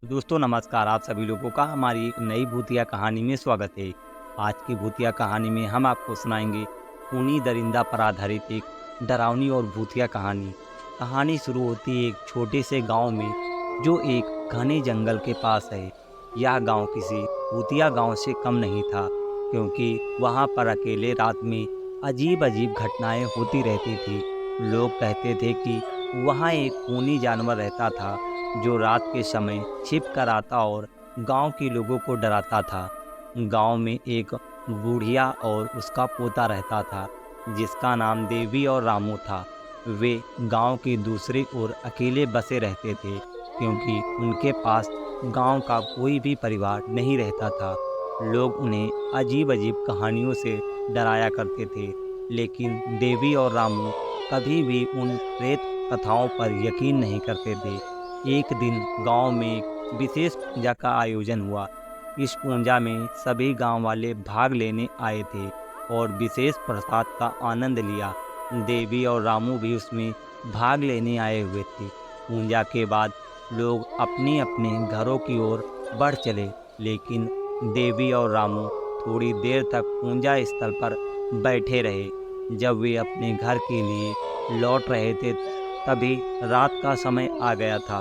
दोस्तों नमस्कार। आप सभी लोगों का हमारी एक नई भूतिया कहानी में स्वागत है। आज की भूतिया कहानी में हम आपको सुनाएंगे खूनी दरिंदा पर आधारित एक डरावनी और भूतिया कहानी। कहानी शुरू होती है एक छोटे से गांव में जो एक घने जंगल के पास है। यह गांव किसी भूतिया गांव से कम नहीं था, क्योंकि वहां पर अकेले रात में अजीब अजीब घटनाएं होती रहती थी। लोग कहते थे कि वहां एक खूनी जानवर रहता था जो रात के समय छिप कर आता और गांव के लोगों को डराता था। गांव में एक बूढ़िया और उसका पोता रहता था जिसका नाम देवी और रामू था। वे गांव की दूसरी ओर अकेले बसे रहते थे, क्योंकि उनके पास गांव का कोई भी परिवार नहीं रहता था। लोग उन्हें अजीब अजीब कहानियों से डराया करते थे, लेकिन देवी और रामू कभी भी उन प्रेत कथाओं पर यकीन नहीं करते थे। एक दिन गांव में एक विशेष पूजा का आयोजन हुआ। इस पूजा में सभी गांव वाले भाग लेने आए थे और विशेष प्रसाद का आनंद लिया। देवी और रामू भी उसमें भाग लेने आए हुए थे। पूजा के बाद लोग अपने अपने घरों की ओर बढ़ चले, लेकिन देवी और रामू थोड़ी देर तक पूजा स्थल पर बैठे रहे। जब वे अपने घर के लिए लौट रहे थे, तभी रात का समय आ गया था।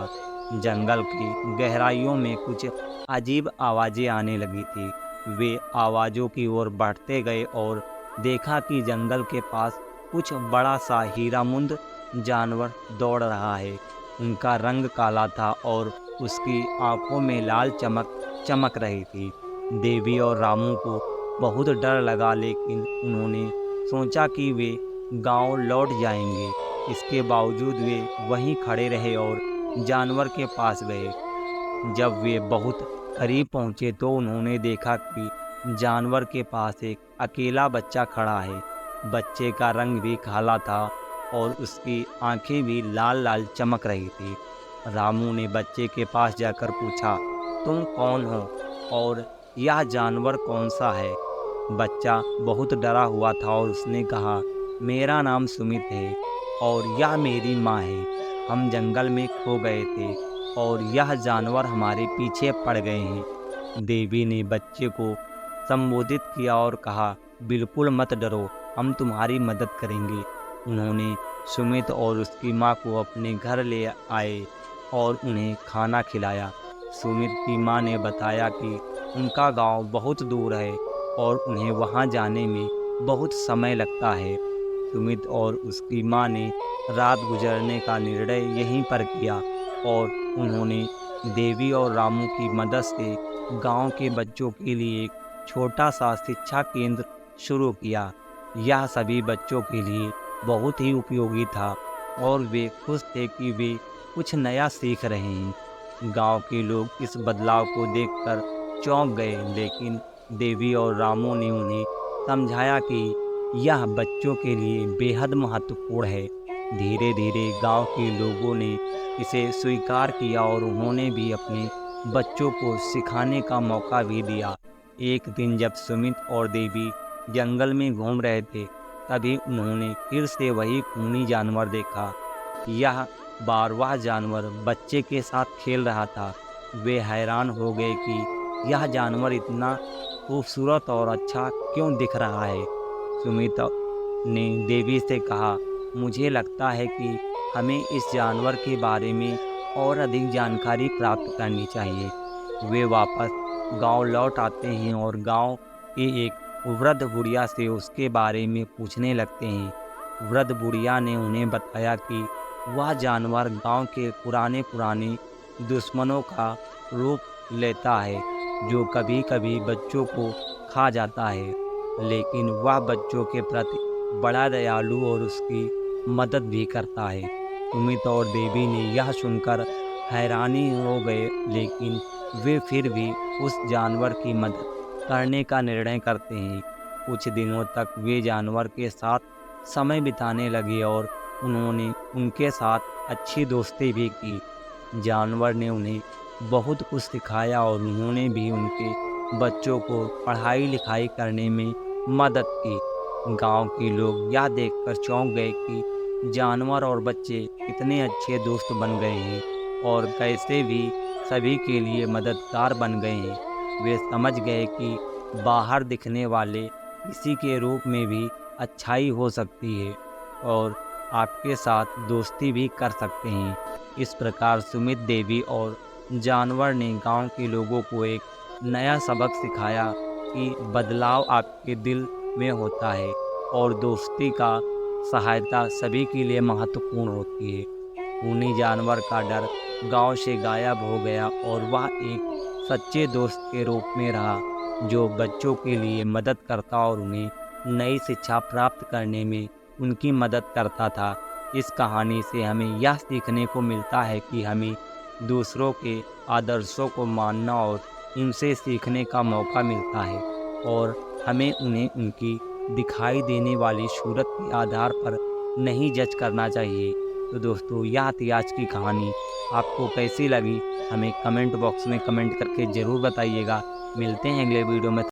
जंगल की गहराइयों में कुछ अजीब आवाज़ें आने लगी थी। वे आवाज़ों की ओर बढ़ते गए और देखा कि जंगल के पास कुछ बड़ा सा हीरामुंद जानवर दौड़ रहा है। उनका रंग काला था और उसकी आंखों में लाल चमक चमक रही थी। देवी और रामू को बहुत डर लगा, लेकिन उन्होंने सोचा कि वे गांव लौट जाएंगे। इसके बावजूद वे वहीं खड़े रहे और जानवर के पास गए। जब वे बहुत करीब पहुंचे तो उन्होंने देखा कि जानवर के पास एक अकेला बच्चा खड़ा है। बच्चे का रंग भी काला था और उसकी आंखें भी लाल लाल चमक रही थी। रामू ने बच्चे के पास जाकर पूछा, तुम कौन हो और यह जानवर कौन सा है? बच्चा बहुत डरा हुआ था और उसने कहा, मेरा नाम सुमित है और यह मेरी माँ है। हम जंगल में खो गए थे और यह जानवर हमारे पीछे पड़ गए हैं। देवी ने बच्चे को संबोधित किया और कहा, बिल्कुल मत डरो, हम तुम्हारी मदद करेंगे। उन्होंने सुमित और उसकी माँ को अपने घर ले आए और उन्हें खाना खिलाया। सुमित की माँ ने बताया कि उनका गांव बहुत दूर है और उन्हें वहां जाने में बहुत समय लगता है। सुमित और उसकी माँ ने रात गुजरने का निर्णय यहीं पर किया और उन्होंने देवी और रामू की मदद से गांव के बच्चों के लिए एक छोटा सा शिक्षा केंद्र शुरू किया। यह सभी बच्चों के लिए बहुत ही उपयोगी था और वे खुश थे कि वे कुछ नया सीख रहे हैं। गांव के लोग इस बदलाव को देखकर चौंक गए, लेकिन देवी और रामू ने उन्हें समझाया कि यह बच्चों के लिए बेहद महत्वपूर्ण है। धीरे धीरे गांव के लोगों ने इसे स्वीकार किया और उन्होंने भी अपने बच्चों को सिखाने का मौका भी दिया। एक दिन जब सुमित और देवी जंगल में घूम रहे थे, तभी उन्होंने फिर से वही खूनी जानवर देखा। यह बार वह जानवर बच्चे के साथ खेल रहा था। वे हैरान हो गए कि यह जानवर इतना खूबसूरत और अच्छा क्यों दिख रहा है। सुमित ने देवी से कहा, मुझे लगता है कि हमें इस जानवर के बारे में और अधिक जानकारी प्राप्त करनी चाहिए। वे वापस गांव लौट आते हैं और गांव के एक वृद्ध बुढ़िया से उसके बारे में पूछने लगते हैं। वृद्ध बुढ़िया ने उन्हें बताया कि वह जानवर गांव के पुराने पुराने दुश्मनों का रूप लेता है, जो कभी कभी बच्चों को खा जाता है, लेकिन वह बच्चों के प्रति बड़ा दयालु और उसकी मदद भी करता है। सुमित और देवी ने यह सुनकर हैरानी हो गए, लेकिन वे फिर भी उस जानवर की मदद करने का निर्णय करते हैं। कुछ दिनों तक वे जानवर के साथ समय बिताने लगे और उन्होंने उनके साथ अच्छी दोस्ती भी की। जानवर ने उन्हें बहुत कुछ सिखाया और उन्होंने भी उनके बच्चों को पढ़ाई लिखाई करने में मदद की। गांव के लोग यह देखकर चौंक गए कि जानवर और बच्चे कितने अच्छे दोस्त बन गए हैं और कैसे भी सभी के लिए मददगार बन गए हैं। वे समझ गए कि बाहर दिखने वाले किसी के रूप में भी अच्छाई हो सकती है और आपके साथ दोस्ती भी कर सकते हैं। इस प्रकार सुमित देवी और जानवर ने गांव के लोगों को एक नया सबक सिखाया कि बदलाव आपके दिल में होता है और दोस्ती का सहायता सभी के लिए महत्वपूर्ण होती है। खूनी जानवर का डर गांव से गायब हो गया और वह एक सच्चे दोस्त के रूप में रहा, जो बच्चों के लिए मदद करता और उन्हें नई शिक्षा प्राप्त करने में उनकी मदद करता था। इस कहानी से हमें यह सीखने को मिलता है कि हमें दूसरों के आदर्शों को मानना और उनसे सीखने का मौका मिलता है और हमें उन्हें उनकी दिखाई देने वाली सूरत के आधार पर नहीं जज करना चाहिए। तो दोस्तों, यह थी आज की कहानी। आपको कैसी लगी हमें कमेंट बॉक्स में कमेंट करके ज़रूर बताइएगा। मिलते हैं अगले वीडियो में।